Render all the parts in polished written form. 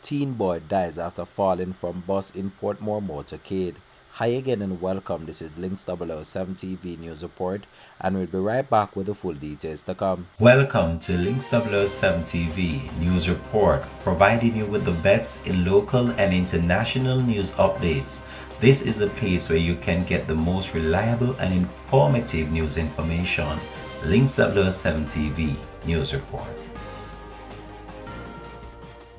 Teen boy dies after falling from bus in Portmore motorcade. Hi again and welcome. This is Links 007 TV News Report, and we'll be right back with the full details to come. Welcome to Links 007 TV News Report, providing you with the best in local and international news updates. This is a place where you can get the most reliable and informative news information. Links 007 TV News Report.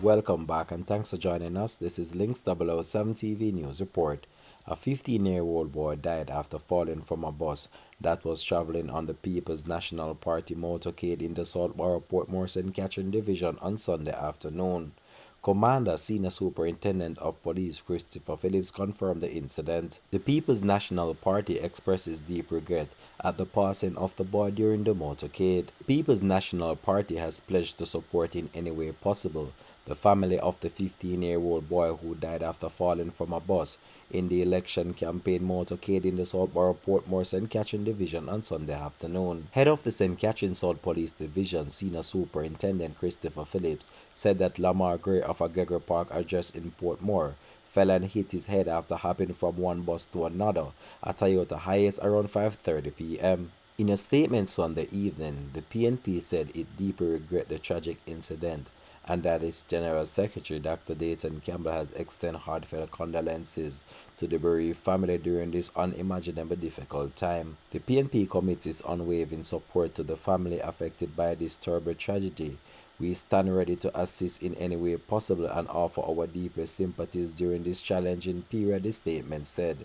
Welcome back and thanks for joining us. This is Links 007 TV News Report. A 15-year-old boy died after falling from a bus that was traveling on the People's National Party motorcade in the Saltborough Portmore St. Catherine Division on Sunday afternoon. Commander Senior Superintendent of Police Christopher Phillips confirmed the incident. The People's National Party expresses deep regret at the passing of the boy during the motorcade. The People's National Party has pledged to support in any way possible the family of the 15-year-old boy who died after falling from a bus in the election campaign motorcade in the Saltborough Portmore St. Catherine Division on Sunday afternoon. Head of the St. Catherine South Police Division, Senior Superintendent Christopher Phillips, said that Lamar Gray of a Gregory Park address in Portmore fell and hit his head after hopping from one bus to another at Toyota Hiace around 5:30 p.m. In a statement Sunday evening, the PNP said it deeply regret the tragic incident and that its General Secretary, Dr. Dayton Campbell, has extended heartfelt condolences to the bereaved family during this unimaginably difficult time. The PNP commits its unwavering support to the family affected by this terrible tragedy. We stand ready to assist in any way possible and offer our deepest sympathies during this challenging period, the statement said,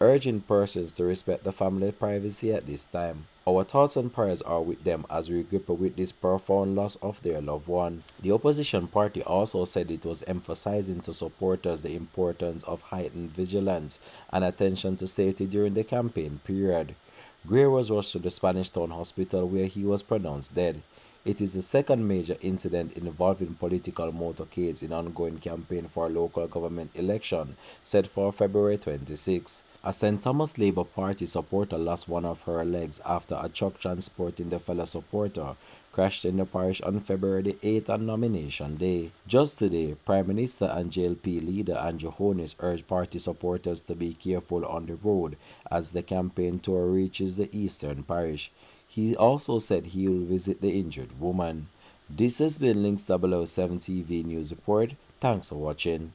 urging persons to respect the family privacy at this time. Our thoughts and prayers are with them as we grapple with this profound loss of their loved one. The opposition party also said it was emphasizing to supporters the importance of heightened vigilance and attention to safety during the campaign period. Gray was rushed to the Spanish Town Hospital where he was pronounced dead. It is the second major incident involving political motorcades in ongoing campaign for a local government election set for February 26. A St. Thomas Labour Party supporter lost one of her legs after a truck transporting the fellow supporter crashed in the parish on February 8th on nomination day. Just today, Prime Minister and JLP leader Andrew Holness urged party supporters to be careful on the road as the campaign tour reaches the eastern parish. He also said he will visit the injured woman. This has been Links 007 TV News Report. Thanks for watching.